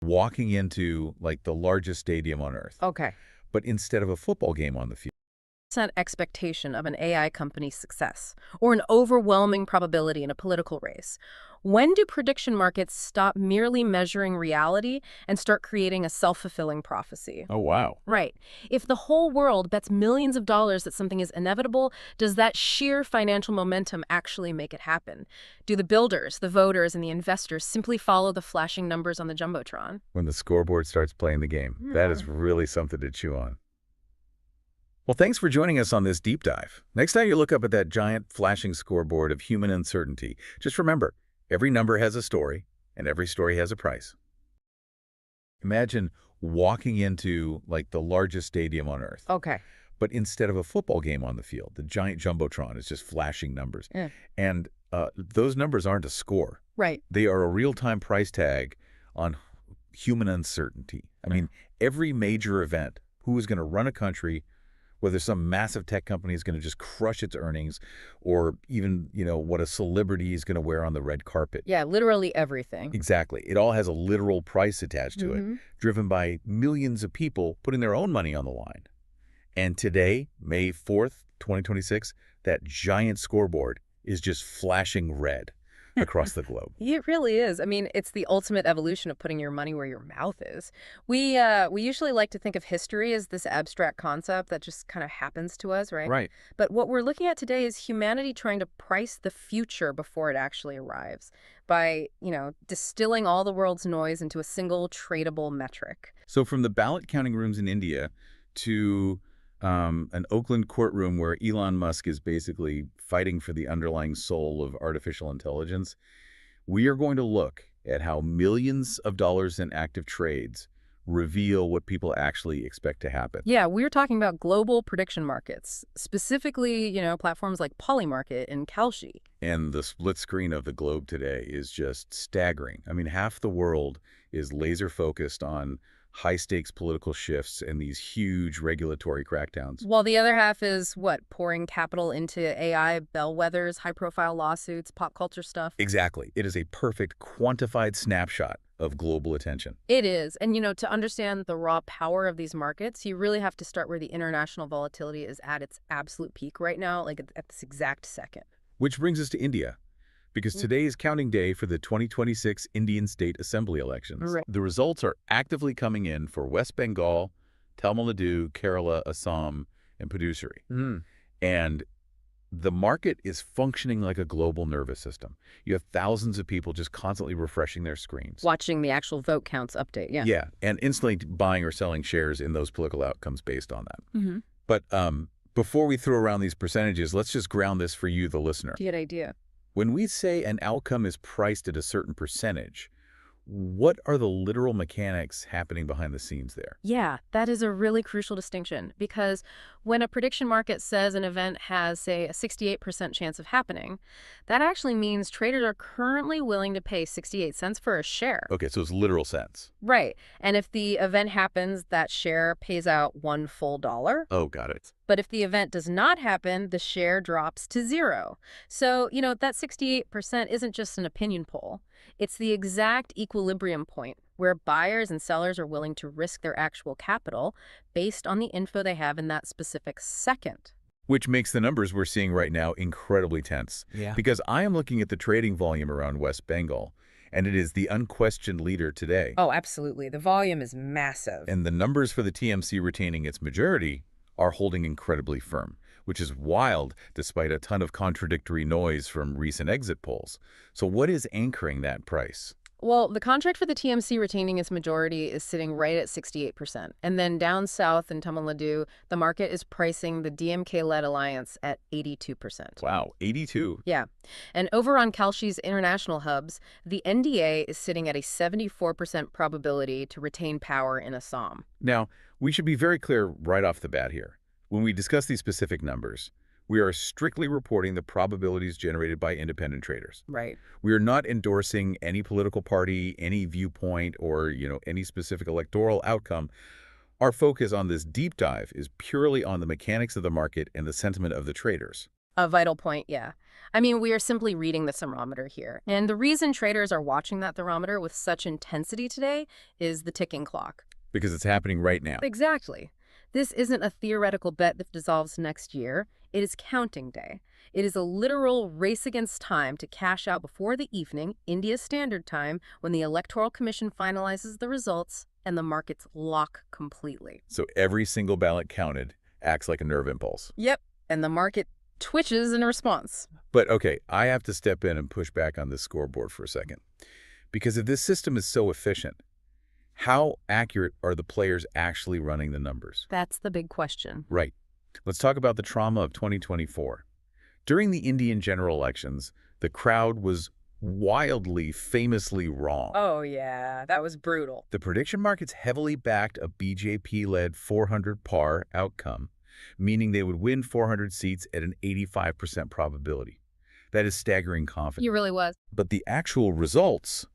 walking into like the largest stadium on earth, Okay. but instead of a football game on the field. Percent expectation of an AI company's success, or an overwhelming probability in a political race. When do prediction markets stop merely measuring reality and start creating a self-fulfilling prophecy? Oh, wow. Right. If the whole world bets millions of dollars that something is inevitable, does that sheer financial momentum actually make it happen? Do the builders, the voters, and the investors simply follow the flashing numbers on the Jumbotron? When the scoreboard starts playing the game, that is really something to chew on. Well, thanks for joining us on this deep dive. Next time you look up at that giant flashing scoreboard of human uncertainty, just remember, every number has a story, and every story has a price. Imagine walking into like the largest stadium on earth, Okay. but instead of a football game on the field, the giant Jumbotron is just flashing numbers. Yeah. And those numbers aren't a score. Right. They are a real-time price tag on human uncertainty. I mean, every major event, who is going to run a country, whether some massive tech company is going to just crush its earnings, or even, what a celebrity is going to wear on the red carpet. Yeah, literally everything. Exactly. It all has a literal price attached to it, driven by millions of people putting their own money on the line. And today, May 4th, 2026, that giant scoreboard is just flashing red across the globe. It really is. I mean, it's the ultimate evolution of putting your money where your mouth is. We usually like to think of history as this abstract concept that just kind of happens to us, right? Right. But what we're looking at today is humanity trying to price the future before it actually arrives by, distilling all the world's noise into a single tradable metric. So from the ballot counting rooms in India to an Oakland courtroom where Elon Musk is basically fighting for the underlying soul of artificial intelligence, we are going to look at how millions of dollars in active trades reveal what people actually expect to happen. Yeah, we're talking about global prediction markets, specifically, platforms like Polymarket and Kalshi. And the split screen of the globe today is just staggering. I mean, half the world is laser focused on high-stakes political shifts and these huge regulatory crackdowns. While the other half is, pouring capital into AI bellwethers, high-profile lawsuits, pop culture stuff? Exactly. It is a perfect quantified snapshot of global attention. It is. And, to understand the raw power of these markets, you really have to start where the international volatility is at its absolute peak right now, like at this exact second. Which brings us to India, because today is counting day for the 2026 Indian state assembly elections. Right. The results are actively coming in for West Bengal, Tamil Nadu, Kerala, Assam, and Puducherry. And the market is functioning like a global nervous system. You have thousands of people just constantly refreshing their screens. Watching the actual vote counts update, yeah. Yeah, and instantly buying or selling shares in those political outcomes based on that. But before we throw around these percentages, let's just ground this for you, the listener. Good idea. When we say an outcome is priced at a certain percentage, what are the literal mechanics happening behind the scenes there? Yeah, that is a really crucial distinction, because when a prediction market says an event has, say, a 68% chance of happening, that actually means traders are currently willing to pay 68 cents for a share. Okay, so it's literal sense. Right. And if the event happens, that share pays out $1 full. Oh, got it. But if the event does not happen, the share drops to zero. So, that 68% isn't just an opinion poll. It's the exact equilibrium point where buyers and sellers are willing to risk their actual capital based on the info they have in that specific second. Which makes the numbers we're seeing right now incredibly tense. Yeah. Because I am looking at the trading volume around West Bengal, and it is the unquestioned leader today. Oh, absolutely. The volume is massive. And the numbers for the TMC retaining its majority are holding incredibly firm, which is wild despite a ton of contradictory noise from recent exit polls. So what is anchoring that price? Well, the contract for the TMC retaining its majority is sitting right at 68%. And then down south in Tamil Nadu, the market is pricing the DMK-led alliance at 82%. Wow, 82. Yeah. And over on Kalshi's international hubs, the NDA is sitting at a 74% probability to retain power in Assam. Now, we should be very clear right off the bat here. When we discuss these specific numbers, we are strictly reporting the probabilities generated by independent traders. Right. We are not endorsing any political party, any viewpoint, or, any specific electoral outcome. Our focus on this deep dive is purely on the mechanics of the market and the sentiment of the traders. A vital point, yeah. I mean, we are simply reading the thermometer here. And the reason traders are watching that thermometer with such intensity today is the ticking clock. Because it's happening right now. Exactly. This isn't a theoretical bet that dissolves next year. It is counting day. It is a literal race against time to cash out before the evening, India Standard Time, when the Electoral Commission finalizes the results and the markets lock completely. So every single ballot counted acts like a nerve impulse. Yep. And the market twitches in response. But okay, I have to step in and push back on this scoreboard for a second. Because if this system is so efficient, how accurate are the players actually running the numbers? That's the big question. Right. Let's talk about the trauma of 2024. During the Indian general elections, the crowd was wildly, famously wrong. Oh, yeah. That was brutal. The prediction markets heavily backed a BJP-led 400 par outcome, meaning they would win 400 seats at an 85% probability. That is staggering confidence. It really was. But the actual results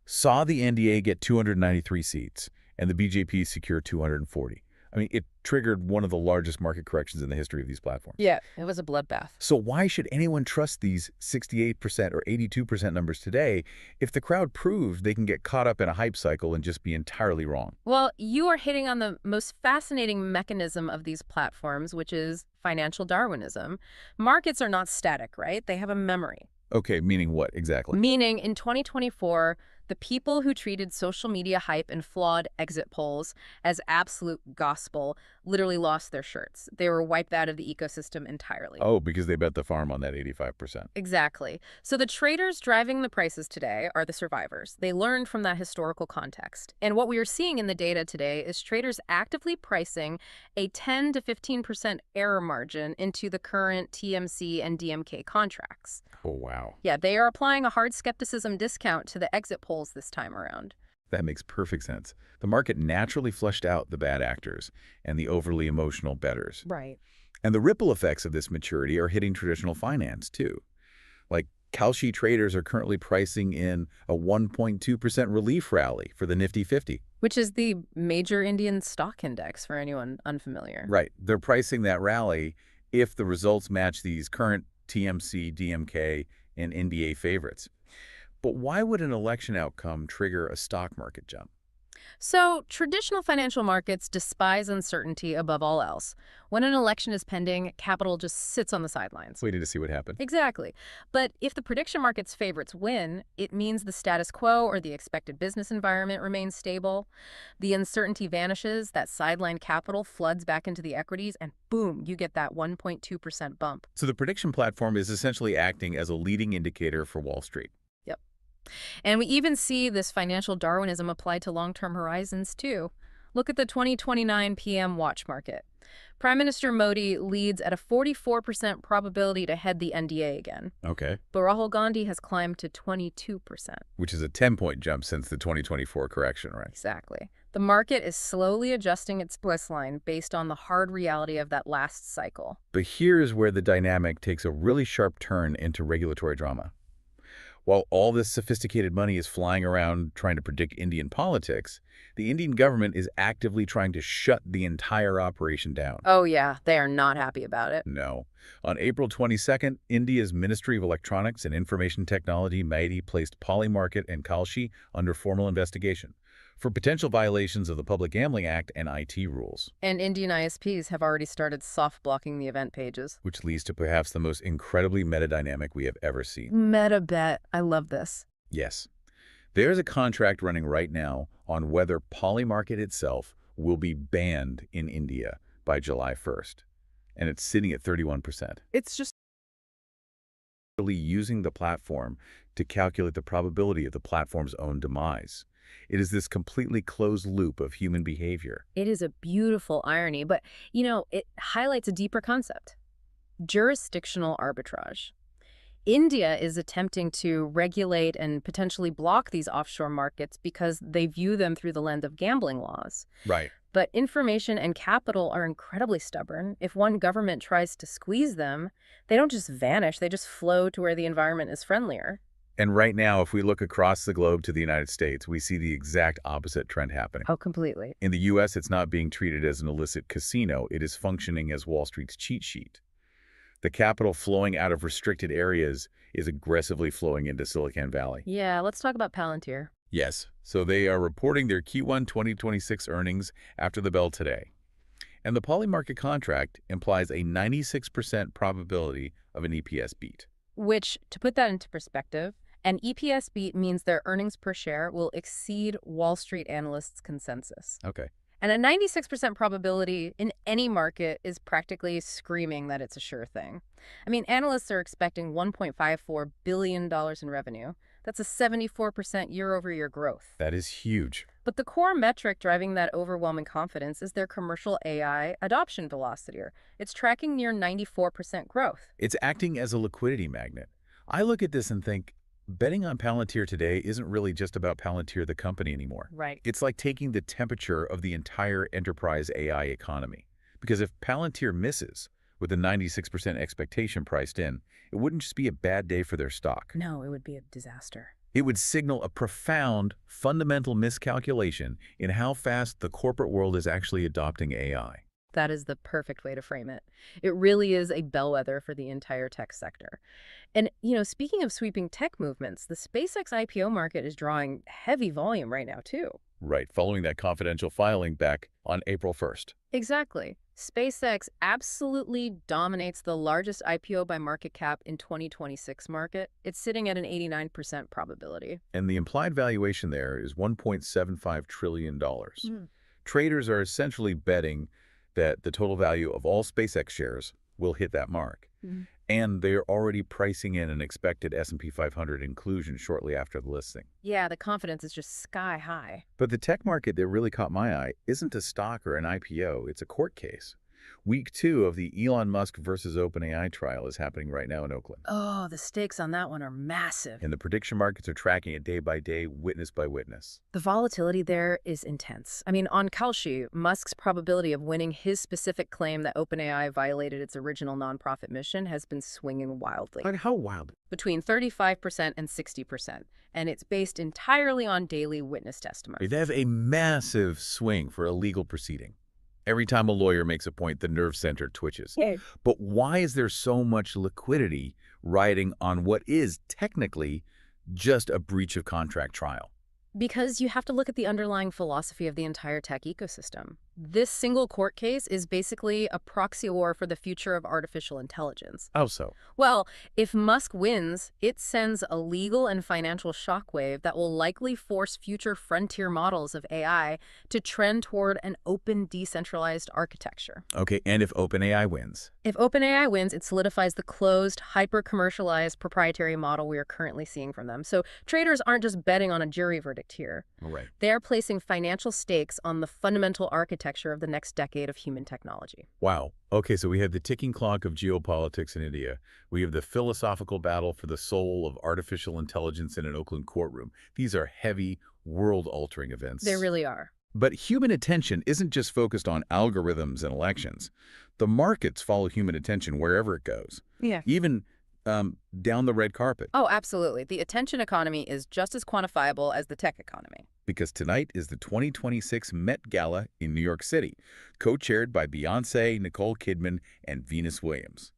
saw the NDA get 293 seats and the BJP secure 240. I mean, it triggered one of the largest market corrections in the history of these platforms. Yeah, it was a bloodbath. So why should anyone trust these 68% or 82% numbers today if the crowd proved they can get caught up in a hype cycle and just be entirely wrong? Well, you are hitting on the most fascinating mechanism of these platforms, which is financial Darwinism. Markets are not static, right? They have a memory. Okay, meaning what exactly? Meaning, in 2024, the people who treated social media hype and flawed exit polls as absolute gospel literally lost their shirts. They were wiped out of the ecosystem entirely. Oh, because they bet the farm on that 85%. Exactly. So the traders driving the prices today are the survivors. They learned from that historical context. And what we are seeing in the data today is traders actively pricing a 10 to 15% error margin into the current TMC and DMK contracts. Oh, wow. Yeah, they are applying a hard skepticism discount to the exit polls this time around. That makes perfect sense. The market naturally flushed out the bad actors and the overly emotional bettors. Right. And the ripple effects of this maturity are hitting traditional finance, too. Like, Kalshi traders are currently pricing in a 1.2% relief rally for the Nifty 50. Which is the major Indian stock index for anyone unfamiliar. Right. They're pricing that rally if the results match these current TMC, DMK, and NDA favorites. But why would an election outcome trigger a stock market jump? So, traditional financial markets despise uncertainty above all else. When an election is pending, capital just sits on the sidelines. Waiting to see what happened. Exactly. But if the prediction market's favorites win, it means the status quo or the expected business environment remains stable. The uncertainty vanishes, that sideline capital floods back into the equities, and boom, you get that 1.2% bump. So the prediction platform is essentially acting as a leading indicator for Wall Street. And we even see this financial Darwinism applied to long-term horizons, too. Look at the 2029 PM watch market. Prime Minister Modi leads at a 44% probability to head the NDA again. Okay. But Rahul Gandhi has climbed to 22%. Which is a 10-point jump since the 2024 correction, right? Exactly. The market is slowly adjusting its bliss line based on the hard reality of that last cycle. But here's where the dynamic takes a really sharp turn into regulatory drama. While all this sophisticated money is flying around trying to predict Indian politics, the Indian government is actively trying to shut the entire operation down. Oh yeah, they are not happy about it. No. On April 22nd, India's Ministry of Electronics and Information Technology, MeitY, placed Polymarket and Kalshi under formal investigation for potential violations of the Public Gambling Act and IT rules. And Indian ISPs have already started soft blocking the event pages. Which leads to perhaps the most incredibly meta dynamic we have ever seen. Meta bet. I love this. Yes. There's a contract running right now on whether Polymarket itself will be banned in India by July 1st. And it's sitting at 31%. It's just really using the platform to calculate the probability of the platform's own demise. It is this completely closed loop of human behavior. It is a beautiful irony, but, it highlights a deeper concept. Jurisdictional arbitrage. India is attempting to regulate and potentially block these offshore markets because they view them through the lens of gambling laws. Right. But information and capital are incredibly stubborn. If one government tries to squeeze them, they don't just vanish, they just flow to where the environment is friendlier. And right now, if we look across the globe to the United States, we see the exact opposite trend happening. Oh, completely. In the U.S., it's not being treated as an illicit casino. It is functioning as Wall Street's cheat sheet. The capital flowing out of restricted areas is aggressively flowing into Silicon Valley. Yeah, let's talk about Palantir. Yes, so they are reporting their Q1 2026 earnings after the bell today. And the Polymarket contract implies a 96% probability of an EPS beat. Which, to put that into perspective, an EPS beat means their earnings per share will exceed Wall Street analysts' consensus. Okay. And a 96% probability in any market is practically screaming that it's a sure thing. I mean, analysts are expecting $1.54 billion in revenue. That's a 74% year-over-year growth. That is huge. But the core metric driving that overwhelming confidence is their commercial AI adoption velocity. It's tracking near 94% growth. It's acting as a liquidity magnet. I look at this and think, betting on Palantir today isn't really just about Palantir the company anymore. Right. It's like taking the temperature of the entire enterprise AI economy. Because if Palantir misses, with a 96% expectation priced in, it wouldn't just be a bad day for their stock. No, it would be a disaster. It would signal a profound, fundamental miscalculation in how fast the corporate world is actually adopting AI. That is the perfect way to frame it. It really is a bellwether for the entire tech sector. And, speaking of sweeping tech movements, the SpaceX IPO market is drawing heavy volume right now, too. Right, following that confidential filing back on April 1st. Exactly. SpaceX absolutely dominates the largest IPO by market cap in 2026 market. It's sitting at an 89% probability. And the implied valuation there is $1.75 trillion. Traders are essentially betting that the total value of all SpaceX shares will hit that mark. And they're already pricing in an expected S&P 500 inclusion shortly after the listing. Yeah, the confidence is just sky high. But the tech market that really caught my eye isn't a stock or an IPO, it's a court case. Week 2 of the Elon Musk versus OpenAI trial is happening right now in Oakland. Oh, the stakes on that one are massive. And the prediction markets are tracking it day by day, witness by witness. The volatility there is intense. I mean, on Kalshi, Musk's probability of winning his specific claim that OpenAI violated its original nonprofit mission has been swinging wildly. Like how wild? Between 35% and 60%. And it's based entirely on daily witness testimony. They have a massive swing for a legal proceeding. Every time a lawyer makes a point, the nerve center twitches. Yeah. But why is there so much liquidity riding on what is technically just a breach of contract trial? Because you have to look at the underlying philosophy of the entire tech ecosystem. This single court case is basically a proxy war for the future of artificial intelligence. How so? Well, if Musk wins, it sends a legal and financial shockwave that will likely force future frontier models of AI to trend toward an open, decentralized architecture. Okay, and if OpenAI wins? If OpenAI wins, it solidifies the closed, hyper-commercialized proprietary model we are currently seeing from them. So traders aren't just betting on a jury verdict here. Right. They are placing financial stakes on the fundamental architecture of the next decade of human technology. Wow. Okay, so we have the ticking clock of geopolitics in India. We have the philosophical battle for the soul of artificial intelligence in an Oakland courtroom. These are heavy, world-altering events. They really are. But human attention isn't just focused on algorithms and elections. The markets follow human attention wherever it goes. Yeah. Even down the red carpet. Oh, absolutely. The attention economy is just as quantifiable as the tech economy. Because tonight is the 2026 Met Gala in New York City, co-chaired by Beyoncé, Nicole Kidman, and Venus Williams.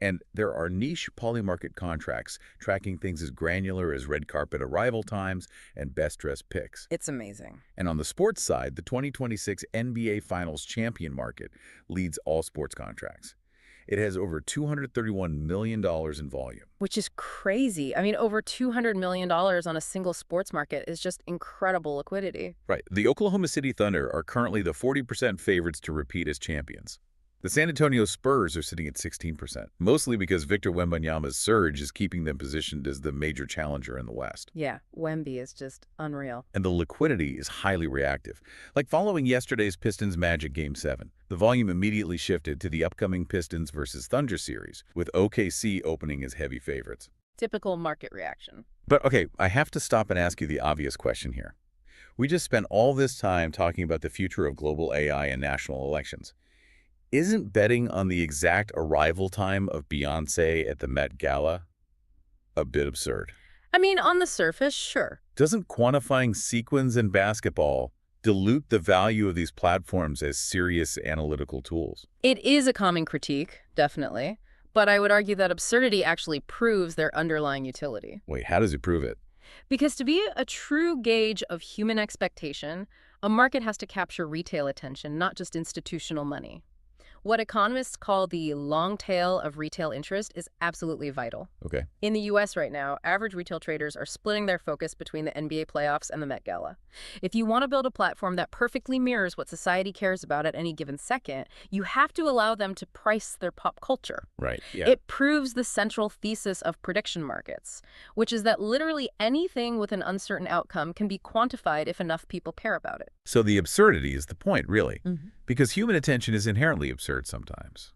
And there are niche Polymarket contracts tracking things as granular as red carpet arrival times and best-dressed picks. It's amazing. And on the sports side, the 2026 NBA Finals champion market leads all sports contracts. It has over $231 million in volume. Which is crazy. I mean, over $200 million on a single sports market is just incredible liquidity. Right. The Oklahoma City Thunder are currently the 40% favorites to repeat as champions. The San Antonio Spurs are sitting at 16%, mostly because Victor Wembanyama's surge is keeping them positioned as the major challenger in the West. Yeah, Wemby is just unreal. And the liquidity is highly reactive. Like following yesterday's Pistons Magic Game 7, the volume immediately shifted to the upcoming Pistons versus Thunder series, with OKC opening as heavy favorites. Typical market reaction. But okay, I have to stop and ask you the obvious question here. We just spent all this time talking about the future of global AI and national elections. Isn't betting on the exact arrival time of Beyoncé at the Met Gala a bit absurd? I mean, on the surface, sure. Doesn't quantifying sequins in basketball dilute the value of these platforms as serious analytical tools? It is a common critique, definitely. but I would argue that absurdity actually proves their underlying utility. Wait, how does it prove it? Because to be a true gauge of human expectation, a market has to capture retail attention, not just institutional money. What economists call the long tail of retail interest is absolutely vital. Okay. In the U.S. right now, average retail traders are splitting their focus between the NBA playoffs and the Met Gala. If you want to build a platform that perfectly mirrors what society cares about at any given second, you have to allow them to price their pop culture. Right, yeah. It proves the central thesis of prediction markets, which is that literally anything with an uncertain outcome can be quantified if enough people care about it. So the absurdity is the point, really. Mm-hmm. Because human attention is inherently absurd sometimes.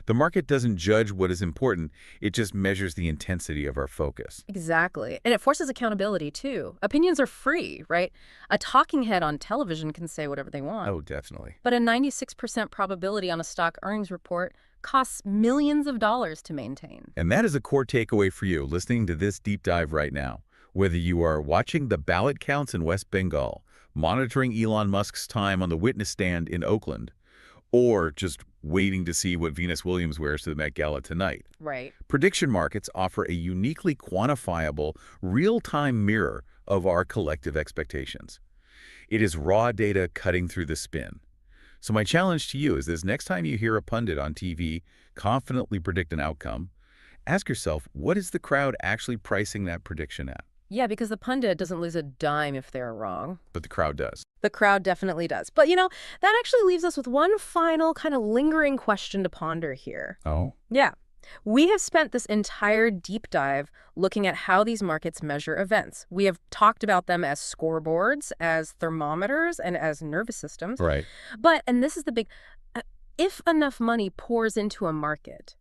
The market doesn't judge what is important, it just measures the intensity of our focus. Exactly. And it forces accountability, too. Opinions are free, right? A talking head on television can say whatever they want. Oh, definitely. But a 96% probability on a stock earnings report costs millions of dollars to maintain. And that is a core takeaway for you listening to this deep dive right now. Whether you are watching the ballot counts in West Bengal, monitoring Elon Musk's time on the witness stand in Oakland, or just waiting to see what Venus Williams wears to the Met Gala tonight. Right. Prediction markets offer a uniquely quantifiable, real-time mirror of our collective expectations. It is raw data cutting through the spin. So my challenge to you is this: next time you hear a pundit on TV confidently predict an outcome, ask yourself, what is the crowd actually pricing that prediction at? Yeah, because the pundit doesn't lose a dime if they're wrong. But the crowd does. The crowd definitely does. But, that actually leaves us with one final kind of lingering question to ponder here. Oh? Yeah. We have spent this entire deep dive looking at how these markets measure events. We have talked about them as scoreboards, as thermometers, and as nervous systems. Right. But, and this is the big, if enough money pours into a market,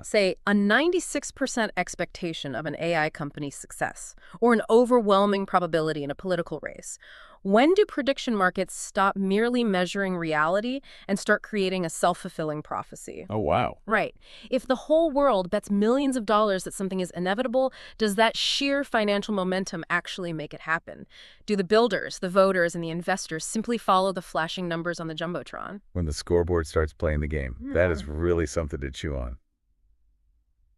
say a 96% expectation of an AI company's success, or an overwhelming probability in a political race, when do prediction markets stop merely measuring reality and start creating a self-fulfilling prophecy? Oh, wow. Right. If the whole world bets millions of dollars that something is inevitable, does that sheer financial momentum actually make it happen? Do the builders, the voters, and the investors simply follow the flashing numbers on the Jumbotron? When the scoreboard starts playing the game, that is really something to chew on.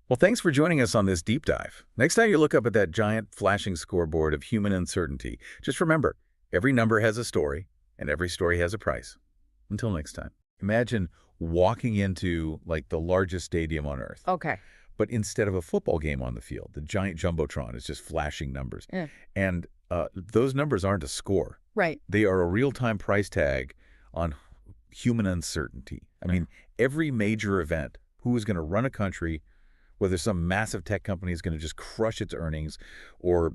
Well, thanks for joining us on this deep dive. Next time you look up at that giant flashing scoreboard of human uncertainty, just remember, every number has a story, and every story has a price. Until next time. Imagine walking into, like, the largest stadium on Earth. Okay. But instead of a football game on the field, the giant Jumbotron is just flashing numbers. Yeah. And those numbers aren't a score. Right. They are a real-time price tag on human uncertainty. I mean, every major event, who is going to run a country, whether some massive tech company is going to just crush its earnings, or